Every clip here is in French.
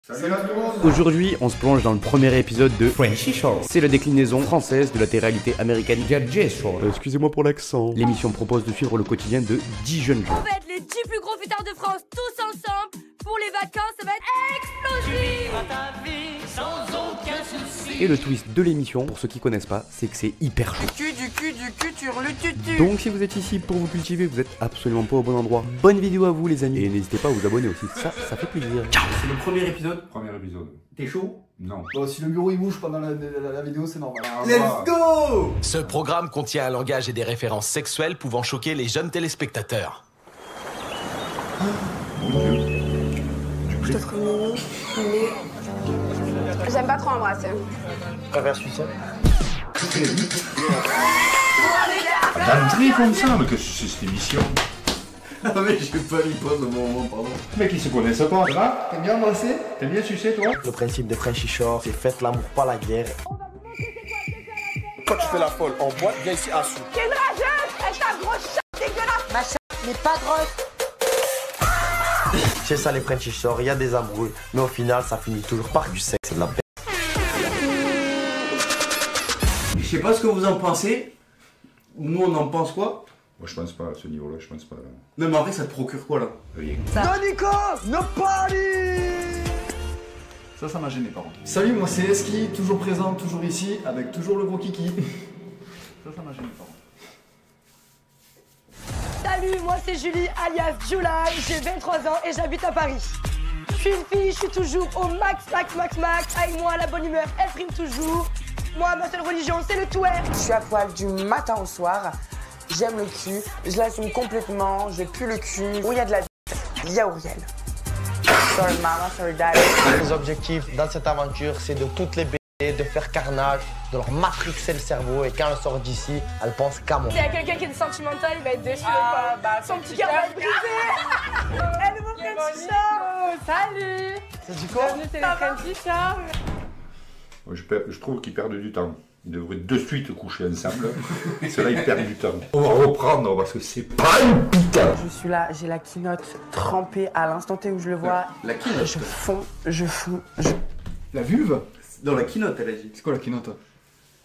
Salut à tout le monde. Aujourd'hui, on se plonge dans le premier épisode de Frenchy Show. C'est la déclinaison française de la télé-réalité américaine Jersey Shore. Excusez-moi pour l'accent. L'émission propose de suivre le quotidien de 10 jeunes gens. On va être les 10 plus gros futards de France tous ensemble. Pour les vacances, ça va être explosif. Et le twist de l'émission, pour ceux qui connaissent pas, c'est que c'est hyper chaud. Du cul, sur le tutu. Donc si vous êtes ici pour vous cultiver, vous êtes absolument pas au bon endroit. Bonne vidéo à vous les amis. Et n'hésitez pas à vous abonner aussi, ça fait plaisir. Ciao. C'est le premier épisode. Premier épisode. T'es chaud? Non. Bon, si le bureau il bouge pendant la vidéo, c'est normal. Let's go. Ce programme contient un langage et des références sexuelles pouvant choquer les jeunes téléspectateurs. Je te trouve mignon, mais j'aime pas trop embrasser. Préfère suicide. D'entrée comme ça, mais que c'est cette émission? Ah mais j'ai pas mis pause au moment, pardon. Mec, ils se connaissent pas, ça va? T'aimes bien embrasser? T'aimes bien sucer, toi? Le principe de Frenchy Shore, c'est faites l'amour, pas la guerre. Quand tu fais la folle en boîte, viens ici à sous. T'es une rageuse. Elle t'a gros chat dégueulasse. Ma chat n'est pas grosse. C'est ça les Frenchy Shore, il y a des embrouilles, mais au final, ça finit toujours par du sexe et de la paix. Je sais pas ce que vous en pensez. Nous on en pense quoi? Moi, je pense pas à ce niveau-là, je pense pas. Là. Non mais en vrai ça te procure quoi là? Rien. Ça m'a gêné par contre. Salut, moi c'est Eski, toujours présent, toujours ici, avec toujours le gros kiki. Ça m'a gêné par contre. Salut, moi c'est Julie alias July. J'ai 23 ans et j'habite à Paris. Je suis une fille, je suis toujours au max. Avec moi, la bonne humeur, elle prime toujours. Moi, ma seule religion, c'est le twerk. Je suis à poil du matin au soir. J'aime le cul. Je l'assume complètement. Je pue le cul. Où il y a de la il y a Auriel. Sorry mama, sorry daddy. Les objectifs dans cette aventure, c'est de toutes les baiser, de faire carnage, de leur matrixer le cerveau, et quand elle sort d'ici, elle pense qu'à moi. S'il y a quelqu'un qui est sentimental, il va être déçu. Son petit cœur va être brisé. Elle nous fait un petit chat. Salut. C'est du quoi? Bienvenue, c'est les Frenchy Show. Moi, je trouve qu'ils perdent du temps. Ils devraient de suite coucher ensemble. C'est là, ils perdent du temps. On va reprendre parce que c'est pas une putain. Je suis là, j'ai la quinotte trempée à l'instant T où je le vois. La quinotte? Je fonds. La vulve? Dans la quinotte elle a dit. C'est quoi la quinotte?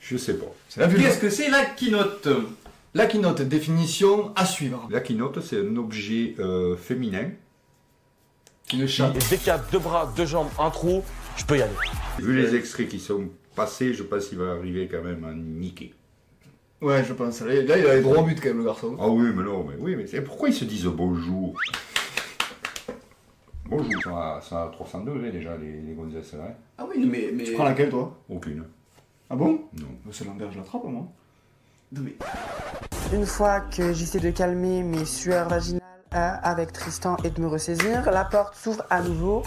Je sais pas. C'est la vulve. Qu'est-ce que c'est la quinotte? La quinotte, définition à suivre. La quinotte, c'est un objet féminin. Une chatte. Et dès qu'il y a deux bras, deux jambes, un trou, je peux y aller. Vu les extraits qui sont passés, je pense qu'il va arriver quand même à niquer. Ouais, je pense. Là, il a les droits au but quand même, le garçon. Ah oui, mais non, mais c'est pourquoi ils se disent bonjour? Bonjour, ça a 300 degrés déjà, les gonzesses, là. Ah oui, mais... Tu prends laquelle, toi? Aucune. Ah bon? Non. C'est l'envers, je l'attrape, moi. Non, mais... Une fois que j'essaie de calmer mes sueurs vaginales avec Tristan et de me ressaisir, la porte s'ouvre à nouveau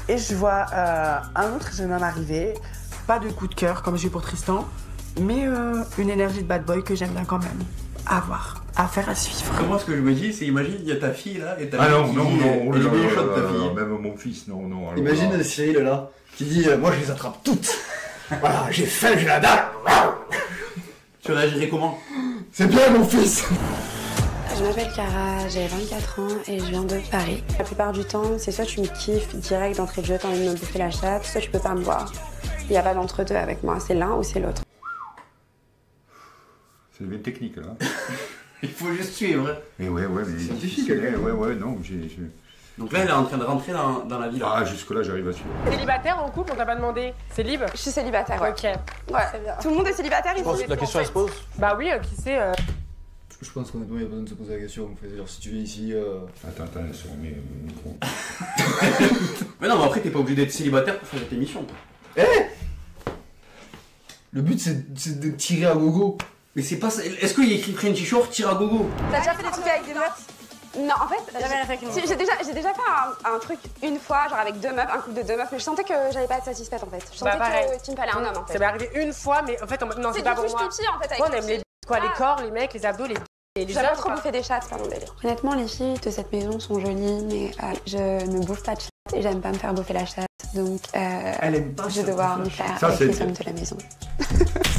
et je vois un autre jeune homme arriver. Pas de coup de cœur comme j'ai pour Tristan, mais une énergie de bad boy que j'aime bien quand même. À voir, à faire, à suivre. Comment ce que je me dis, c'est imagine, il y a ta fille là, et ta Ah fille non, qui non, dit, non, elle est non, méchante ta non, fille. même mon fils, non, non. alors Imagine là. Cyril là, qui dit, moi je les attrape toutes. Voilà, j'ai faim, j'ai la dalle. Tu réagirais comment? C'est bien mon fils. Je m'appelle Cara, j'ai 24 ans et je viens de Paris. La plupart du temps, c'est soit tu me kiffes direct d'entrée de jeu, t'as envie de me bouffer la chatte, soit tu peux pas me voir. Il n'y a pas d'entre-deux avec moi, c'est l'un ou c'est l'autre. C'est une technique là. Il faut juste suivre. Mais ouais, mais. C'est scientifique, Ouais, non, j'ai. Donc là, elle est en train de rentrer dans la vie là. Ah, jusque-là, j'arrive à suivre. Célibataire en couple, on t'a pas demandé. C'est libre? Je suis célibataire, ouais. Ok. Ouais. Tout le monde est célibataire ici. La question elle se pose? Bah oui, qui sait Je pense qu'honnêtement, il n'y a pas besoin de se poser la question. Genre, si tu viens ici. Attends, sur mes micros. Mais non, mais après, t'es pas obligé d'être célibataire pour faire cette émission. Le but, c'est de tirer à gogo. Mais c'est pas ça. Est-ce qu'il y a écrit Frenchy Shore, tire à gogo? T'as déjà fait des trucs avec des meufs? Non, en fait, j'ai déjà fait un truc une fois, genre avec deux meufs, un couple de deux meufs, mais je sentais que j'allais pas être satisfaite en fait. Je sentais que tu me fallait un homme en fait. Ça m'est arrivé une fois, mais en fait, non, c'est pas pour moi. C'est en fait avec Moi, on aime les quoi, les corps, les mecs, les abdos, les J'aime pas hommes, trop quoi. bouffer des chats, c'est pas mon délire. Honnêtement, les filles de cette maison sont jolies, mais je ne bouffe pas de chatte et j'aime pas me faire bouffer la chatte. Donc, Elle aime pas je vais devoir me faire Ça, avec c'est- les hommes de la maison.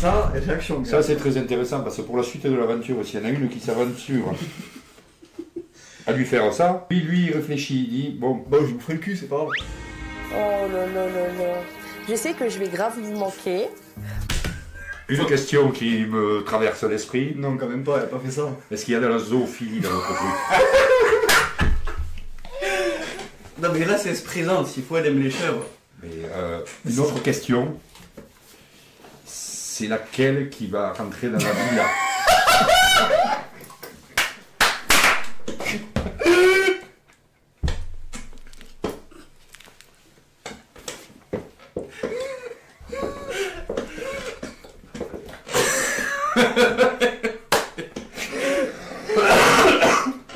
Ça, réaction. Ça, c'est très intéressant parce que pour la suite de l'aventure, s'il y en a une qui s'aventure à lui faire ça, lui, il réfléchit, il dit bon, Bon, je vous ferai le cul, c'est pas grave. Oh là là là là. Je sais que je vais grave vous manquer. Une question qui me traverse l'esprit. Non, quand même pas, elle a pas fait ça. Est-ce qu'il y a de la zoophilie dans votre truc? Non mais là c'est se présente, s'il faut elle aime les chèvres. Mais une autre question. C'est laquelle qui va rentrer dans la villa?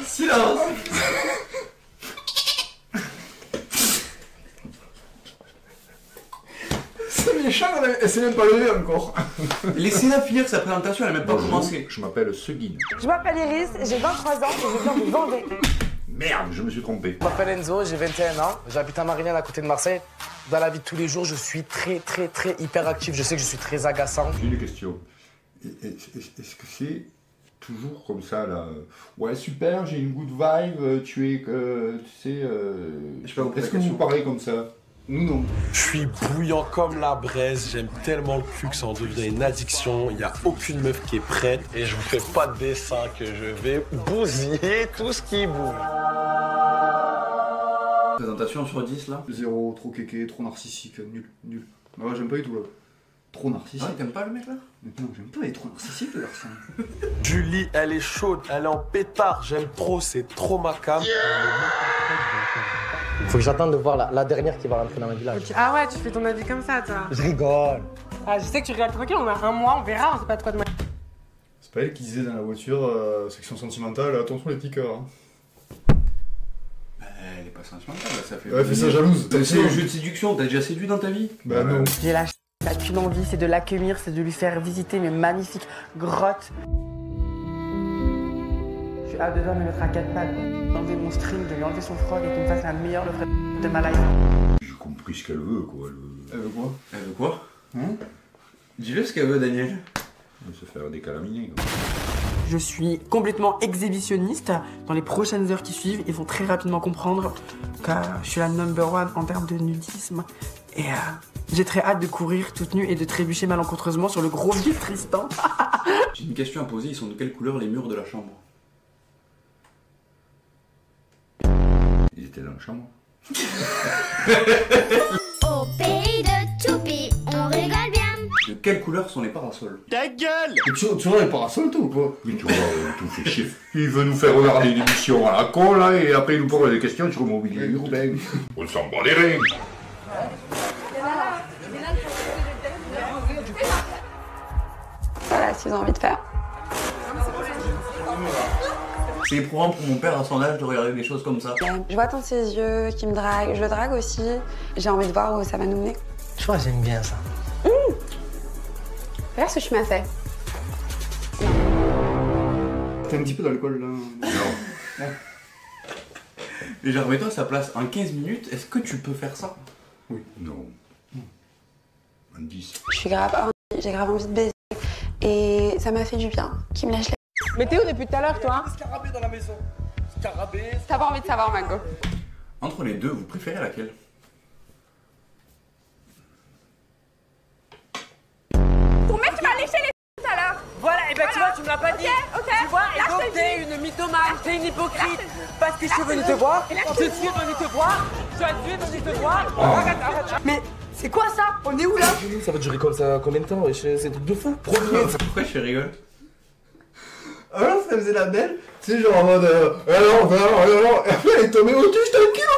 Silence. C'est méchant, elle s'est même pas levée encore. Laissez-la finir sa présentation, elle n'a même pas Bonjour, commencé. je m'appelle Seguin. Je m'appelle Iris, j'ai 23 ans et je viens de Vendée. Merde, je me suis trompé. Je m'appelle Enzo, j'ai 21 ans, j'habite à Marignane à côté de Marseille. Dans la vie de tous les jours, je suis très hyper actif. Je sais que je suis très agaçant. J'ai une question. Est-ce que c'est toujours comme ça là? Ouais, super, j'ai une good vibe, tu es que. Tu sais. Est-ce que vous parlez comme ça? Nous non. Je suis bouillant comme la braise, j'aime tellement le cul que ça en devient une addiction. Il n'y a aucune meuf qui est prête et je vous fais pas de dessin que je vais bousiller tout ce qui bouge. Présentation sur 10 là. 0, trop kéké, trop narcissique, nul. Non, j'aime pas du tout là. Trop narcissique. Ah, t'aimes pas le mec là? Non, j'aime pas, il est trop narcissique le garçon. Julie, elle est chaude, elle est en pétard, j'aime trop, c'est trop ma cam. Faut que j'attende de voir la dernière qui va rentrer dans le village. Ah ouais, tu fais ton avis comme ça, toi. Je rigole. Ah, je sais que tu regardes tranquille, on a un mois, on verra, on sait pas de quoi demain. C'est pas elle qui disait dans la voiture, section sentimentale, attention les petits cœurs. Hein. Elle est pas sentimentale, ça fait. Ouais, elle fait ça jalouse. C'est un jeu de séduction, t'as déjà séduit dans ta vie? Bah non. J'ai qu'une envie, c'est de l'accueillir, c'est de lui faire visiter mes magnifiques grottes. Je suis à deux doigts de me mettre à 4 pattes, d'enlever mon string, de lui enlever son froc et qu'il me fasse la meilleure levrette de ma life. J'ai compris ce qu'elle veut, quoi. Elle veut quoi? Elle veut quoi? Hein? Dis-le ce qu'elle veut, Daniel. Elle veut se faire décalaminer, quoi. Je suis complètement exhibitionniste. Dans les prochaines heures qui suivent, ils vont très rapidement comprendre que je suis la number one en termes de nudisme. Et j'ai très hâte de courir toute nue et de trébucher malencontreusement sur le gros vide Tristan. J'ai une question à poser, ils sont de quelle couleur les murs de la chambre? Ils étaient dans la chambre. Au pays de Toupie, on rigole bien. De quelle couleur sont les parasols? Ta gueule! Tu vois les parasols toi ou quoi? Oui, tu vois, tout fait chier. Il veut nous faire regarder une émission à la con, là, et après il nous pose des questions sur le mobilier urbain. On s'en bat les reins. Voilà ce qu'ils ont envie de faire. C'est éprouvant pour mon père à son âge de regarder des choses comme ça. Je vois dans ses yeux qui me drague, je le drague aussi. J'ai envie de voir où ça va nous mener. Je crois que j'aime bien ça. Regarde ce que tu m'as fait. T'as un petit peu d'alcool là. Non. Et genre, mets-toi à sa place en 15 minutes, est-ce que tu peux faire ça? Oui. Non. Un 10. Je suis grave horny, j'ai grave envie de baiser. Et ça m'a fait du bien, qui me lâche les... Mais t'es où depuis tout à l'heure, toi? Scarabée dans la maison. Scarabée. T'as pas envie de savoir, Mago? Entre les deux, vous préférez laquelle? Ton mec qui m'a léché les tout à l'heure. Voilà, et ben tu vois, tu me l'as pas dit. Ok. Tu vois, et Là, je donc te le t'es une mythomane, t'es une hypocrite. Parce que je suis venu te voir, je suis venu te voir, je suis venu te voir. Arrête. Mais c'est quoi ça? On est où là? Ça va durer comme ça combien de temps? C'est un truc de fou. Pourquoi je rigole? Alors ça faisait la belle, tu sais genre en mode alors, et après elle est tombée au-dessus, j'étais un kilo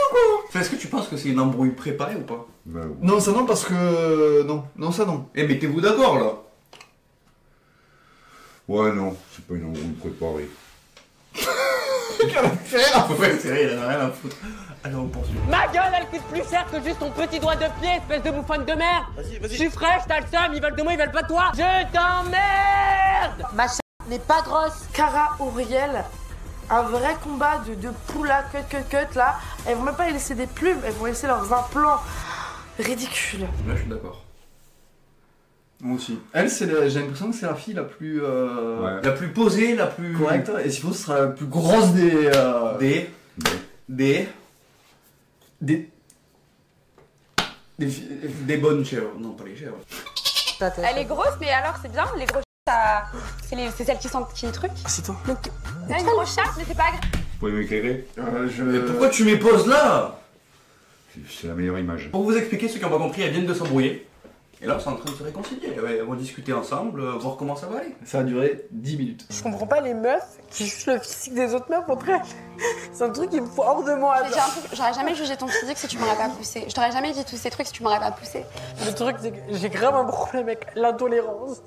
quoi. Enfin, est-ce que tu penses que c'est une embrouille préparée ou pas? Ben, oui. Non ça non parce que... Non ça non. Eh, mettez-vous d'accord là. Ouais, non, c'est pas une embrouille préparée. Ouais, c'est vrai, il en a rien à foutre. Allez, on poursuit. Ma gueule, elle coûte plus cher que juste ton petit doigt de pied, espèce de bouffonne de merde. Je suis fraîche, t'as le seum, ils veulent de moi, ils veulent pas de toi. Je t'emmerde. Ma ch... n'est pas grosse. Cara Auriel, un vrai combat de poules à cut là. Elles vont même pas laisser des plumes, elles vont laisser leurs implants. Ridicule. Là, je suis d'accord. Moi aussi. Elle, j'ai l'impression que c'est la fille la plus... Ouais. La plus posée, la plus... correcte, et s'il faut ce sera la plus grosse des... Des bonnes chèvres. Non, pas les chèvres. Elle est grosse, mais alors c'est bien. Les grosses c'est celles qui sentent qui truc. Ah, c'est toi. Une grosse chatte, mais c'est pas grave. Vous pouvez m'éclairer? Mais pourquoi tu m'époses là? C'est la meilleure image. Pour vous expliquer, ceux qui n'ont pas compris, elles viennent de s'embrouiller. Et là, c'est en train de se réconcilier. Elles vont discuter ensemble, voir comment ça va aller. Ça a duré 10 minutes. Je comprends pas les meufs qui jugent le physique des autres meufs entre elles. C'est un truc qui me fout hors de moi. J'aurais jamais jugé ton physique si tu m'aurais pas poussé. Je t'aurais jamais dit tous ces trucs si tu m'aurais pas poussé. Le truc, c'est que j'ai grave un problème avec l'intolérance.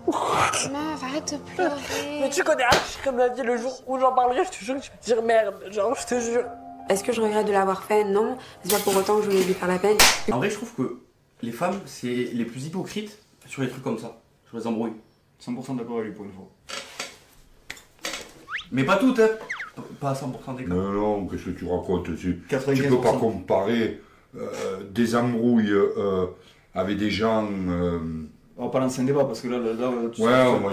Meuf, arrête de pleurer. Mais tu connais comme la vie, le jour où j'en parlerai, je te jure que je vais te dire merde. Genre, je te jure. Est-ce que je regrette de l'avoir fait? Non. C'est pas pour autant que je voulais lui faire la peine. En vrai, je trouve que les femmes, c'est les plus hypocrites sur les trucs comme ça, sur les embrouilles. 100% d'accord avec lui pour une fois. Mais pas toutes, hein. Pas à 100% des cas. Non, qu'est-ce que tu racontes? Tu 95%. peux pas comparer des embrouilles avec des gens... On va pas lancer un débat parce que là tu ouais, on va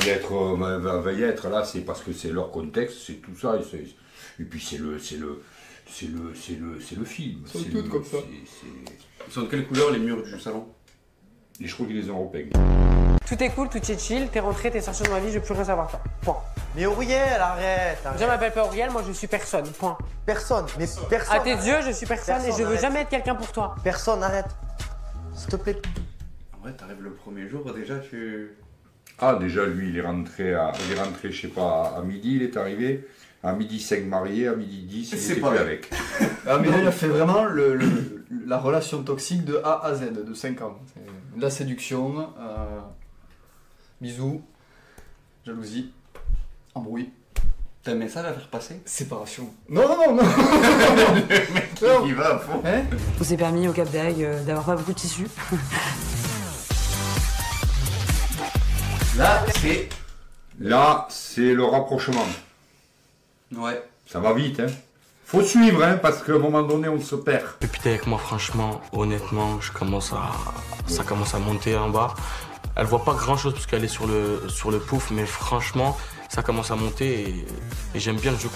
y être là, c'est parce que c'est leur contexte, c'est tout ça, et puis c'est le film. Ils sont toutes comme ça. Ils sont de quelle couleur les murs du salon? Et je crois qu'ils les ont repeints. Tout est cool, tout est chill, t'es rentré, t'es sorti de ma vie, je veux plus rien savoir de toi. Point. Mais Auriel, arrête. Je m'appelle pas Auriel, moi je suis personne. Point. Personne, mais personne. À tes yeux, je suis personne et je veux jamais être quelqu'un pour toi. Personne, arrête. S'il te plaît. En vrai, t'arrives le premier jour, déjà tu... Ah, déjà, lui, il est rentré, je sais pas, à midi, il est arrivé. À midi 5 marié, à midi 10, il était plus avec. Ah, mais là, il a fait vraiment la relation toxique de A à Z, de 5 ans. La séduction, bisous, jalousie, embrouille. T'as un message à faire passer? Séparation. Non. Il va à fond. Hein? On s'est permis au Cap d'Agde d'avoir pas beaucoup de tissu. Là, c'est le rapprochement. Ouais. Ça va vite, hein. Faut suivre, hein, parce qu'à un moment donné, on se perd. Et puis t'es avec moi, franchement, honnêtement, ça commence à monter en bas. Elle voit pas grand chose parce qu'elle est sur le pouf, mais franchement, ça commence à monter et j'aime bien le jeu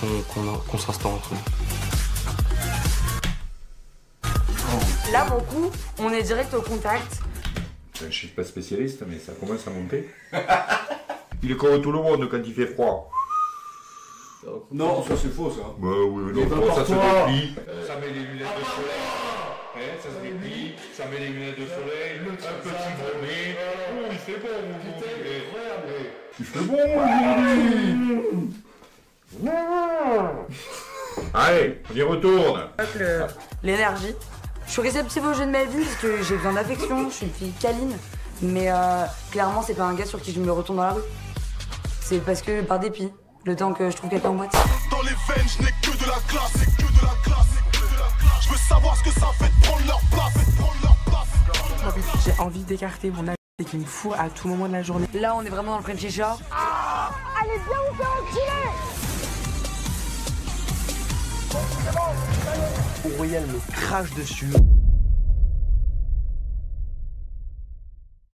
qu'on s'instaure entre nous. Là, mon coup, on est direct au contact. Je suis pas spécialiste, mais ça commence à monter. Il est comme tout le monde quand il fait froid. Non, ça c'est faux ça. Bah oui, non, ça se déplie. Ça met les lunettes de soleil. Hein, ça se déplie, ça met les lunettes de soleil, un petit bonnet. Oh, il fait bon aujourd'hui. Il fait bon aujourd'hui. Allez, on y retourne. L'énergie. Je suis réceptive au jeu de ma vie parce que j'ai besoin d'affection, je suis une fille câline. Mais clairement, c'est pas un gars sur qui je me retourne dans la rue. C'est parce que par dépit, le temps que je trouve quelqu'un en boîte. Dans les veines, je n'ai que de la classe, Je veux savoir ce que ça fait de prendre leur place, J'ai envie d'écarter mon âge et qui me fout à tout moment de la journée. Là, on est vraiment dans le French chat. Allez, viens vous faire enculer! Auriel me crache dessus.